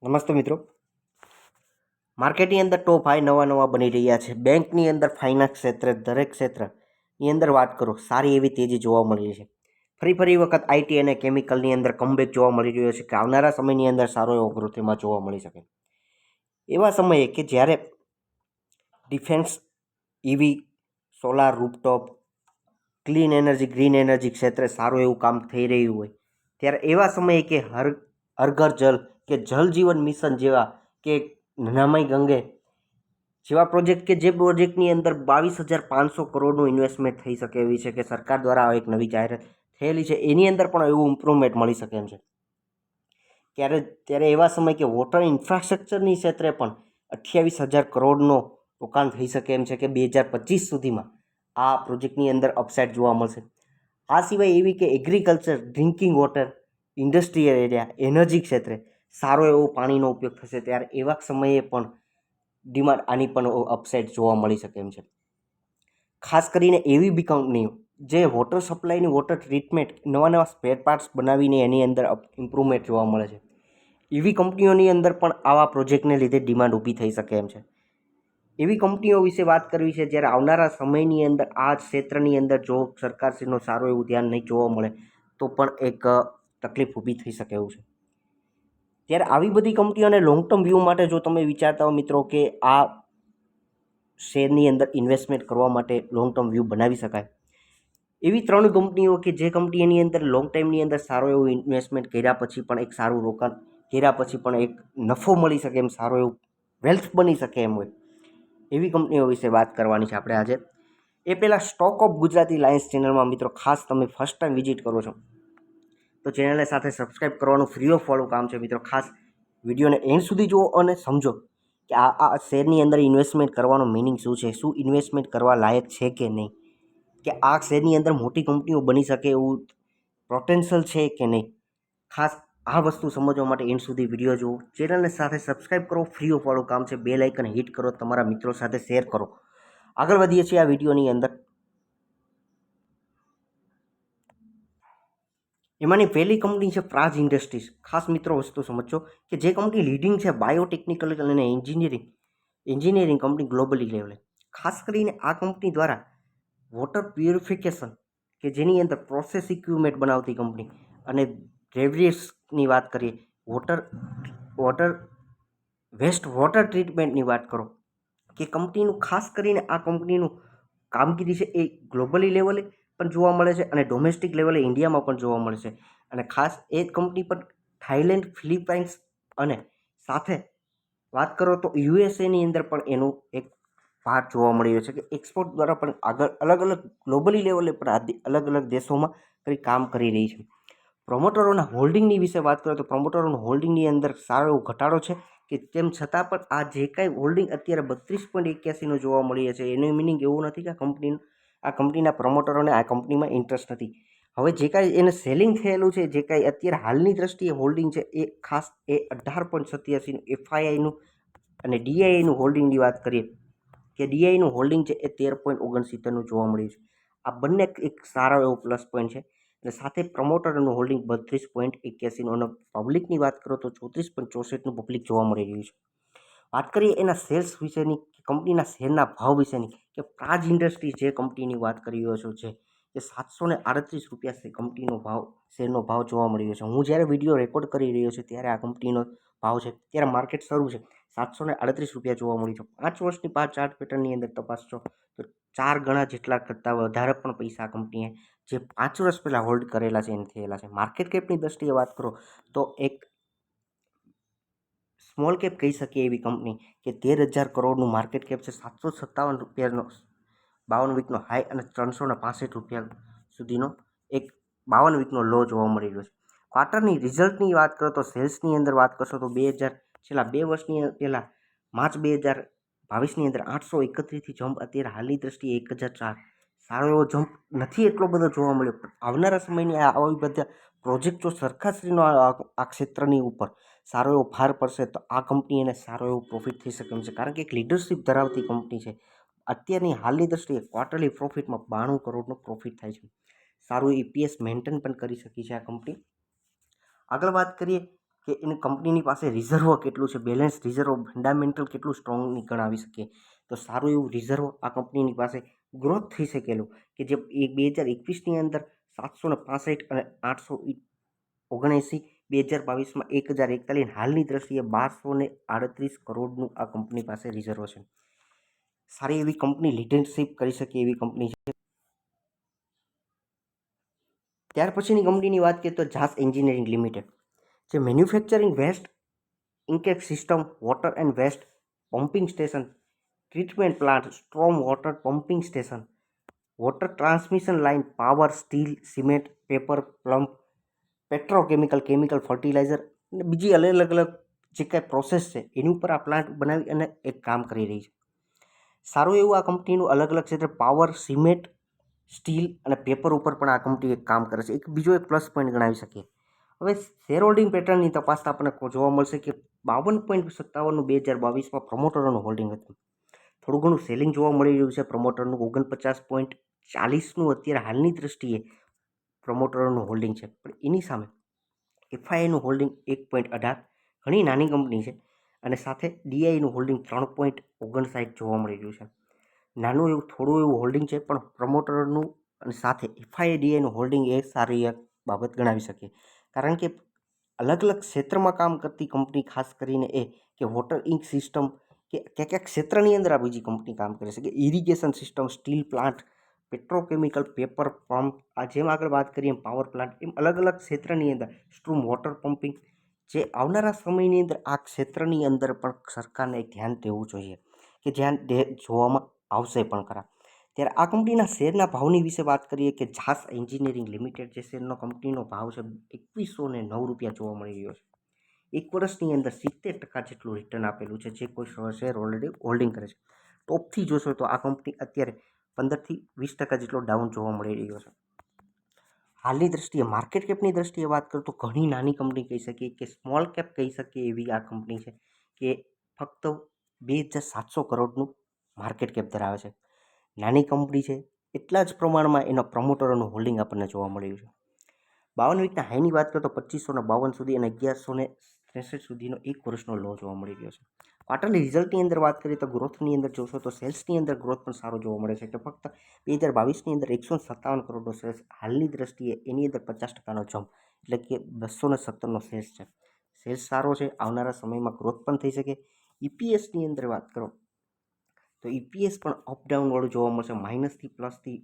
નમસ્તે મિત્રો. માર્કેટની અંદર ટોપ હાઈ નવા બની રહ્યા છે. બેંકની અંદર, ફાઇનાન્સ ક્ષેત્રે, દરેક ક્ષેત્રની અંદર વાત કરો, સારી એવી તેજી જોવા મળી છે. ફરી વખત આઈટી અને કેમિકલની અંદર કમબેક જોવા મળી રહ્યો છે કે આવનારા સમયની અંદર સારો એવો ગ્રોથ એમાં જોવા મળી શકે. એવા સમયે કે જ્યારે defence, EV, solar, rooftop, clean energy, green energy ક્ષેત્રે સારું એવું કામ થઈ રહ્યું હોય, ત્યારે એવા સમયે કે હર ઘર જલ કે જલ જીવન મિશન જેવા કે નમામિ ગંગે જેવા પ્રોજેક્ટ કે જે પ્રોજેક્ટની અંદર 22,500 કરોડનું ઇન્વેસ્ટમેન્ટ થઈ શકે એવી છે કે સરકાર દ્વારા એક નવી જાહેરાત થયેલી છે, એની અંદર પણ એવું ઇમ્પ્રુવમેન્ટ મળી શકે એમ છે. ત્યારે એવા સમય કે વોટર ઇન્ફ્રાસ્ટ્રક્ચરની ક્ષેત્રે પણ 28,000 કરોડનો રોકાણ થઈ શકે એમ છે કે 2025 સુધીમાં આ પ્રોજેક્ટની અંદર અપસાઇડ જોવા મળશે. આ સિવાય એવી કે agriculture, drinking water, industrial area, energy ક્ષેત્રે સારો એવો પાણીનો ઉપયોગ થશે, ત્યારે એવા સમયે પણ ડિમાન્ડ આની પણ અપસાઇડ જોવા મળી શકે એમ છે. ખાસ કરીને એવી બી કંપનીઓ જે વોટર સપ્લાયની, વોટર ટ્રીટમેન્ટ, નવા સ્પેર પાર્ટ્સ બનાવીને એની અંદર ઇમ્પ્રુવમેન્ટ જોવા મળે છે. એવી કંપનીઓની અંદર પણ આવા પ્રોજેક્ટને લીધે ડિમાન્ડ ઊભી થઈ શકે એમ છે. એવી કંપનીઓ વિશે વાત કરવી છે જ્યારે આવનારા સમયની અંદર આ ક્ષેત્રની અંદર જો સરકારશ્રીનું સારું એવું ધ્યાન નહીં જોવા મળે તો પણ એક તકલીફ ઊભી થઈ શકે એવું છે. ત્યારે આવી બધી કંપનીઓને લોંગ ટર્મ વ્યૂ માટે જો તમે વિચારતા હો મિત્રો કે આ શેરની અંદર ઇન્વેસ્ટમેન્ટ કરવા માટે લોંગ ટર્મ વ્યૂ બનાવી શકાય, એવી 3 કંપનીઓ કે જે કંપનીની અંદર લોંગ ટાઈમની અંદર સારું એવું ઇન્વેસ્ટમેન્ટ કર્યા પછી પણ એક સારું રોકાણ કર્યા પછી પણ એક નફો મળી શકે એમ, સારો એવું વેલ્થ બની શકે એમ હોય, એવી કંપનીઓ વિશે વાત કરવાની છે આપણે આજે. એ પહેલાં સ્ટોક ઓફ ગુજરાતી લાયન્સ ચેનલમાં મિત્રો ખાસ તમે ફર્સ્ટ ટાઈમ વિઝિટ કરો છો તો ચેનલને સાથે સબસ્ક્રાઈબ કરવાનું ફ્રી ઓફ વાળું કામ છે મિત્રો. ખાસ વિડીયોને એન્ડ સુધી જુઓ અને સમજો કે આ શેરની અંદર ઇન્વેસ્ટમેન્ટ કરવાનો મિનિંગ શું છે, શું ઇન્વેસ્ટમેન્ટ કરવા લાયક છે કે નહીં, કે આ શેરની અંદર મોટી કંપનીઓ બની શકે એવું પોટેન્શિયલ છે કે નહીં. ખાસ આ વસ્તુ સમજવા માટે એન્ડ સુધી વિડીયો જુઓ, ચેનલને સાથે સબસ્ક્રાઈબ કરો, ફ્રી ઓફ વાળું કામ છે. બેલ આઇકન હિટ કરો, તમારા મિત્રો સાથે શેર કરો. આગળ વધીએ છીએ આ વિડીયોની અંદર. એમાંની પહેલી કંપની છે પ્રાજ ઇન્ડસ્ટ્રીઝ. ખાસ મિત્રો વસ્તુ સમજો કે જે કંપની લીડિંગ છે બાયોટેકનિકલ અને એન્જિનિયરિંગ કંપની ગ્લોબલી લેવલે. ખાસ કરીને આ કંપની દ્વારા વોટર પ્યુરિફિકેશન કે જેની અંદર પ્રોસેસ ઇક્વિપમેન્ટ બનાવતી કંપની, અને ડ્રેવરીસની વાત કરીએ, વોટર વેસ્ટ વોટર ટ્રીટમેન્ટની વાત કરો કે કંપનીનું, ખાસ કરીને આ કંપનીનું કામગીરી છે એ ગ્લોબલી લેવલે પણ જોવા મળે છે અને ડોમેસ્ટિક લેવલે ઇન્ડિયામાં પણ જોવા મળે છે. અને ખાસ એ કંપની પર થાઈલેન્ડ, ફિલિપાઇન્સ અને સાથે વાત કરો તો યુએસએની અંદર પણ એનું એક પાર્ટ જોવા મળી રહ્યો છે કે એક્સપોર્ટ દ્વારા પણ આગળ અલગ ગ્લોબલી લેવલે પણ અલગ દેશોમાં કામ કરી રહી છે. પ્રમોટરોના હોલ્ડિંગની વિશે વાત કરીએ તો પ્રમોટરોના હોલ્ડિંગની અંદર સારો એવો ઘટાડો છે કે તેમ છતાં પણ આ જે કાંઈ હોલ્ડિંગ અત્યારે 32.81નું જોવા મળી છે, એનું મિનિંગ એવું નથી કે આ કંપનીના પ્રમોટરોને આ કંપનીમાં ઇન્ટરેસ્ટ નથી. હવે જે કાંઈ એને સેલિંગ થયેલું છે, જે કાંઈ અત્યારે હાલની દ્રષ્ટિએ હોલ્ડિંગ છે, એ ખાસ એ 18.87નું એફઆઈઆઈનું અને ડીઆઈઆઈનું હોલ્ડિંગની વાત કરીએ કે ડીઆઈનું હોલ્ડિંગ છે એ 13.69નું જોવા મળ્યું છે. આ બંને એક સારો એવો પ્લસ પોઈન્ટ છે. અને સાથે પ્રમોટરનું હોલ્ડિંગ 32.81નું, અને પબ્લિકની વાત કરો તો 34.64નું પબ્લિક જોવા મળી રહ્યું છે. વાત કરીએ એના શેર્સ વિશેની, કંપનીના શેરના ભાવ વિશેની, કે પ્રાજ ઇન્ડસ્ટ્રીઝ જે કંપનીની વાત કરી રહ્યો છું છે એ 738 રૂપિયા કંપનીનો ભાવ, શેરનો ભાવ જોવા મળી રહ્યો છે. હું જ્યારે વિડીયો રેકોર્ડ કરી રહ્યો છું ત્યારે આ કંપનીનો ભાવ છે, ત્યારે માર્કેટ શરૂ છે, 738 રૂપિયા જોવા મળી છે. 5 વર્ષની 5 ચાર્ટ પેટર્નની અંદર તપાસશો તો 4 ગણા જેટલા કરતાં વધારે પણ પૈસા આ કંપનીએ જે 5 વર્ષ પહેલાં હોલ્ડ કરેલા છે એને થયેલા છે. માર્કેટ કેપની દ્રષ્ટિએ વાત કરો તો એક સ્મોલ કેપ કહી શકીએ એવી કંપની કે 13,000 કરોડનું માર્કેટ કેપ છે, 757 રૂપિયાનો 52 વીકનો હાઈ અને 365 રૂપિયા સુધીનો એક 52 વીકનો લો જોવા મળી રહ્યો છે. ક્વાર્ટરની રિઝલ્ટની વાત કરો તો સેલ્સની અંદર વાત કરશો તો છેલ્લા 2 વર્ષની પહેલાં માર્ચ 2022ની અંદર 831થી જમ્પ અત્યારે હાલની દ્રષ્ટિએ 1,004. સારો એવો જમ્પ નથી એટલો બધો જોવા મળ્યો, પણ આવનારા સમયની આવી બધા પ્રોજેક્ટ જો સરકારશ્રીનો આ ક્ષેત્રની ઉપર સારો એવો ભાર પડશે તો આ કંપની એને સારો એવો પ્રોફિટ થઈ શકે એમ છે. કારણ કે એક લીડરશિપ ધરાવતી કંપની છે. અત્યારની હાલની દ્રષ્ટિએ ક્વાર્ટરલી પ્રોફિટમાં 92 કરોડનો પ્રોફિટ થાય છે. સારું ઈપીએસ મેન્ટેન પણ કરી શકી છે આ કંપની. આગળ વાત કરીએ કે એની કંપનીની પાસે રિઝર્વ કેટલું છે, બેલેન્સ રિઝર્વ ફંડામેન્ટલ કેટલું સ્ટ્રોંગ ગણાવી શકીએ. તો સારું એવું રિઝર્વ આ કંપનીની પાસે ગ્રોથ થઈ શકેલું કે જે 2021ની અંદર 765 અને 879, 2022માં 1041, હાલની દ્રષ્ટિએ 1238 કરોડનું આ કંપની પાસે રિઝર્વ છે. સારી એવી કંપની લીડરશીપ કરી શકે એવી કંપની છે. ત્યાર પછીની કંપનીની વાત કરીએ તો ઝાસ એન્જિનિયરિંગ લિમિટેડ, જે manufacturing waste intake system, water and waste pumping station, treatment plant, storm water pumping station, water transmission line, power, steel, cement, paper, pulp, petrochemical, chemical, fertiliser અને બીજી અલગ અલગ જે કાંઈ પ્રોસેસ છે એની ઉપર આ પ્લાન્ટ બનાવી અને એક કામ કરી રહી છે. સારું એવું આ કંપનીનું અલગ અલગ ક્ષેત્ર પાવર, સિમેન્ટ, સ્ટીલ અને પેપર ઉપર પણ આ કંપની એક કામ કરે છે. એક બીજો એક પ્લસ પોઈન્ટ ગણાવી શકીએ. હવે શેર હોલ્ડિંગ પેટર્નની તપાસતા આપણને જોવા મળશે કે 52.57 2022માં પ્રમોટરોનું હોલ્ડિંગ હતું. થોડું ઘણું સેલિંગ જોવા મળી રહ્યું છે પ્રમોટરનું. 49.40નું અત્યારે હાલની દ્રષ્ટિએ પ્રમોટરોનું હોલ્ડિંગ છે. પણ એની સામે એફઆઈઆઈનું હોલ્ડિંગ 1.18, ઘણી નાની કંપની છે અને સાથે ડીઆઈનું હોલ્ડિંગ 3.59 જોવા મળી રહ્યું છે. નાનું એવું થોડું એવું હોલ્ડિંગ છે, પણ પ્રમોટરનું અને સાથે એફઆઈઆઈ ડીઆઈનું હોલ્ડિંગ એ સારી એક બાબત ગણાવી શકીએ. કારણ કે અલગ અલગ ક્ષેત્રમાં કામ કરતી કંપની, ખાસ કરીને એ કે વોટર ઇંક સિસ્ટમ કે ક્યાંક ક્ષેત્રની અંદર આ બીજી કંપની કામ કરી શકે. Irrigation system, steel plant, petrochemical, paper pump, આ જેમ આગળ વાત કરીએ એમ પાવર પ્લાન્ટ, એમ અલગ અલગ ક્ષેત્રની અંદર સ્ટ્રૂમ વોટર પમ્પિંગ, જે આવનારા સમયની અંદર આ ક્ષેત્રની અંદર પણ સરકારને ધ્યાન દેવું જોઈએ કે ધ્યાન જોવામાં આવશે પણ ખરા. ત્યારે આ કંપનીના શેરના ભાવની વિશે વાત કરીએ કે ઝાસ એન્જિનિયરિંગ લિમિટેડ, જે શેરનો કંપનીનો ભાવ છે 2109 રૂપિયા જોવા મળી રહ્યો છે. એક વર્ષની અંદર 70% જેટલું રિટર્ન આપેલું છે, જે કોઈ શેર ઓલરેડી હોલ્ડિંગ કરે છે. ટોપથી જોશો તો આ કંપની અત્યારે 15થી 20% જેટલો ડાઉન જોવા મળી રહ્યો છે. હાલની દ્રષ્ટિએ માર્કેટ કેપની દ્રષ્ટિએ વાત કરું તો ઘણી નાની કંપની કહી શકીએ કે સ્મોલ કેપ કહી શકીએ એવી આ કંપની છે કે ફક્ત 2700 કરોડનું માર્કેટ કેપ ધરાવે છે. નાની કંપની છે, એટલા જ પ્રમાણમાં એના પ્રમોટરોનું હોલ્ડિંગ આપણને જોવા મળ્યું છે. 52 વીકના હાઈની વાત કરીએ તો 2552 સુધી અને 1163 સુધીનો એક વર્ષનો લો જોવા મળી રહ્યો છે. ક્વાર્ટરલી રિઝલ્ટની અંદર વાત કરીએ તો ગ્રોથની અંદર જોશો તો સેલ્સની અંદર ગ્રોથ પણ સારો જોવા મળે છે કે ફક્ત 2022ની અંદર 157 કરોડનો સેલ્સ, હાલની દ્રષ્ટિએ એની અંદર 50%નો જમ્પ, એટલે કે 217નો સેલ્સ છે. સેલ્સ સારો છે, આવનારા સમયમાં ગ્રોથ પણ થઈ શકે. ઈપીએસની અંદર વાત કરો તો ઈપીએસ પણ અપડાઉન વાળું જોવા મળશે. માઇનસથી પ્લસથી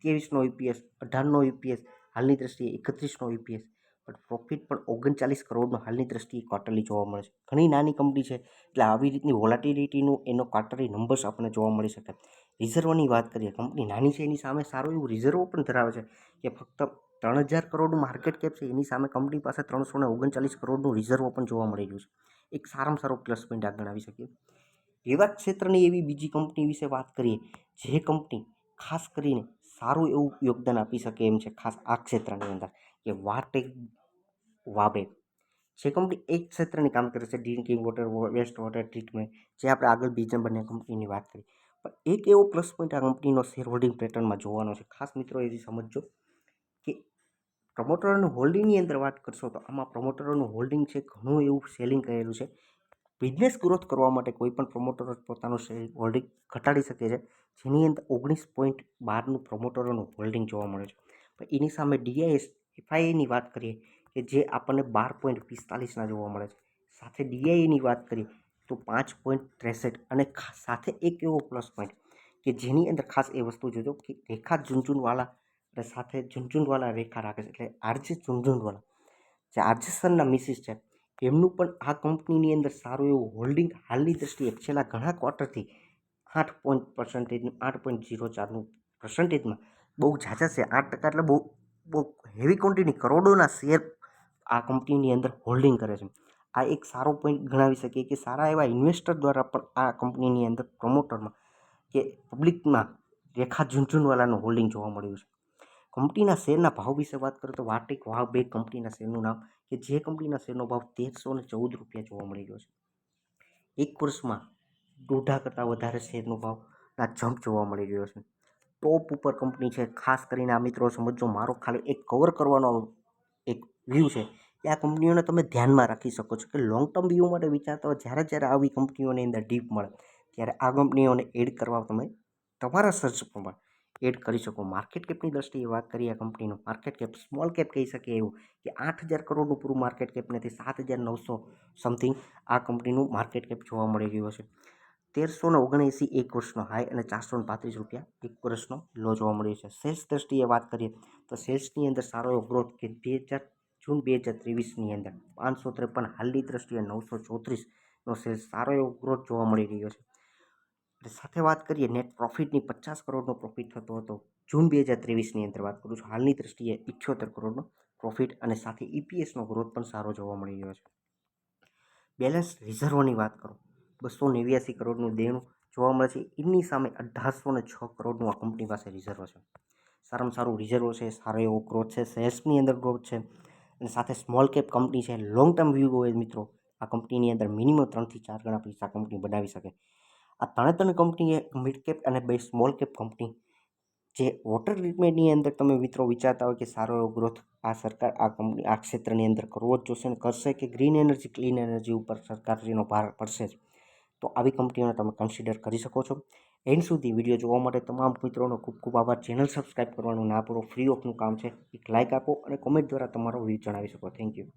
27નો ઈપીએસ, 18નો ઈપીએસ, હાલની દ્રષ્ટિએ 31નો ઈપીએસ, પણ પ્રોફિટ પણ 39 કરોડનો હાલની દ્રષ્ટિએ ક્વાર્ટરલી જોવા મળે છે. ઘણી નાની કંપની છે એટલે આવી રીતની વોલાટિલિટીનું એનો ક્વાર્ટરલી નંબર્સ આપણને જોવા મળી શકે. રિઝર્વની વાત કરીએ, કંપની નાની છે, એની સામે સારું એવું રિઝર્વ પણ ધરાવે છે કે ફક્ત 3000 કરોડનું માર્કેટ કેપ છે, એની સામે કંપની પાસે 339 કરોડનું રિઝર્વ પણ જોવા મળી રહ્યું છે. એક સારામાં સારો પ્લસ પોઈન્ટ આ ગણાવી શકીએ. એવા ક્ષેત્રની એવી બીજી કંપની વિશે વાત કરીએ જે કંપની ખાસ કરીને સારું એવું યોગદાન આપી શકે એમ છે, ખાસ આ ક્ષેત્રની અંદર, કે વાટેક વાબે, જે કંપની એક ક્ષેત્રની કામ કરે છે, drinking water, waste water treatment, જે આપણે આગળ બીજા બંને કંપનીની વાત કરી. પણ એક એવો પ્લસ પોઈન્ટ આ કંપનીનો શેર હોલ્ડિંગ પેટર્નમાં જોવાનો છે. ખાસ મિત્રો એવી સમજજો કે પ્રમોટરોનું હોલ્ડિંગની અંદર વાત કરશો તો આમાં પ્રમોટરોનું હોલ્ડિંગ છે, ઘણું એવું સેલિંગ કરેલું છે. બિઝનેસ ગ્રોથ કરવા માટે કોઈ પણ પ્રમોટર પોતાનું શેર હોલ્ડિંગ ઘટાડી શકે છે, જેની અંદર 19.12નું પ્રમોટરોનું હોલ્ડિંગ જોવા મળે છે. પણ એની સામે ડીઆઈએસ એફઆઈઆઈની વાત કરીએ કે જે આપણને 12.45ના જોવા મળે છે. સાથે ડીઆઈની વાત કરીએ તો 5.63, અને સાથે એક એવો પ્લસ પોઈન્ટ કે જેની અંદર ખાસ એ વસ્તુ જોજો કે રેખા ઝુનઝુનવાલા અને સાથે ઝુનઝુનવાલા રેખા રાખે છે, એટલે આરજે ઝુનઝુનવાલા, જે આરજે સરના મિસિસ છે, એમનું પણ આ કંપનીની અંદર સારું એવું હોલ્ડિંગ હાલની દ્રષ્ટિએ છેલ્લા ઘણા ક્વાર્ટરથી 8.04%માં બહુ ઝાઝા છે. 8% એટલે બહુ હેવી ક્વોન્ટિટી, કરોડોના શેર આ કંપનીની અંદર હોલ્ડિંગ કરે છે. આ એક સારો પોઈન્ટ ગણાવી શકીએ કે સારા એવા ઇન્વેસ્ટર દ્વારા પણ આ કંપનીની અંદર પ્રમોટરમાં કે પબ્લિકમાં રેખા ઝુનઝુનવાલાનું હોલ્ડિંગ જોવા મળ્યું છે. કંપનીના શેરના ભાવ વિશે વાત કરીએ તો વાટેક વાવ બે કંપનીના શેરનું નામ કે જે કંપનીના શેરનો ભાવ 1314 રૂપિયા જોવા મળી રહ્યો છે. એક વર્ષમાં 1.5 કરતાં વધારે શેરનો ભાવના જમ્પ જોવા મળી રહ્યો છે. ટોપ ઉપર કંપની છે. ખાસ કરીને આ મિત્રો સમજો, મારો ખાલી એક કવર કરવાનો એક વ્યૂ છે એ આ કંપનીઓને તમે ધ્યાનમાં રાખી શકો છો કે લોંગ ટર્મ વ્યૂ માટે વિચારતા હોય જ્યારે આવી કંપનીઓની અંદર ડીપ મળે ત્યારે આ કંપનીઓને એડ કરવા તમે તમારા સર્ચમાં એડ કરી શકો. માર્કેટ કેપની દ્રષ્ટિએ વાત કરીએ આ કંપનીનું માર્કેટ કેપ સ્મોલ કેપ કહી શકીએ એવું કે 8,000 કરોડનું પૂરું માર્કેટ કેપ નથી, 7,900 સમથિંગ આ કંપનીનું માર્કેટ કેપ જોવા મળી રહ્યું છે. 1379 એક વર્ષનો હાઈ અને 435 રૂપિયા એક વર્ષનો લો જોવા મળ્યો છે. સેલ્સ દ્રષ્ટિએ વાત કરીએ તો સેલ્સની અંદર સારો એવો ગ્રોથ કે જૂન 2023ની અંદર 553, હાલની દ્રષ્ટિએ 934નો સેલ્સ સારો એવો ગ્રોથ જોવા મળી રહ્યો છે. અને સાથે વાત કરીએ નેટ પ્રોફિટની 50 કરોડનો પ્રોફિટ થતો હતો જૂન 2023ની અંદર વાત કરું છું. હાલની દ્રષ્ટિએ 78 કરોડનો પ્રોફિટ અને સાથે EPSનો ગ્રોથ પણ સારો જોવા મળી રહ્યો છે. બેલેન્સ રિઝર્વની વાત કરો 289 કરોડનું દેણું જોવા મળે છે. એની સામે 1806 કરોડનું આ કંપની પાસે રિઝર્વ છે. સારામાં સારું રિઝર્વ છે, સારો એવો ગ્રોથ છે, શેર્સની અંદર ગ્રોથ છે અને સાથે સ્મોલ કેપ કંપની છે. લોંગ ટર્મ વ્યૂ હોય મિત્રો આ કંપનીની અંદર મિનિમમ 3 થી 4 ગણા પૈસા કંપની બનાવી શકે. આ ત્રણે કંપની એ મિડ કેપ અને 2 સ્મોલ કેપ કંપની જે વોટર ટ્રીટમેન્ટની અંદર તમે મિત્રો વિચારતા હોય કે સારો એવો ગ્રોથ આ સરકાર આ કંપની આ ક્ષેત્રની અંદર કરવો જ જોશે અને કરશે કે ગ્રીન એનર્જી ક્લીન એનર્જી ઉપર સરકારશ્રીનો ભાર પડશે જ, તો આવી કંપનીઓને તમે કન્સિડર કરી શકો છો. એન્ડ સુધી વિડીયો જોવા માટે તમામ મિત્રોનો ખૂબ ખૂબ આભાર. ચેનલ સબસ્ક્રાઈબ કરવાનું ના ભૂલો, ફ્રી ઓફનું કામ છે. એક લાઇક આપો અને કોમેન્ટ દ્વારા તમારો વ્યૂ જણાવી શકો. Thank you.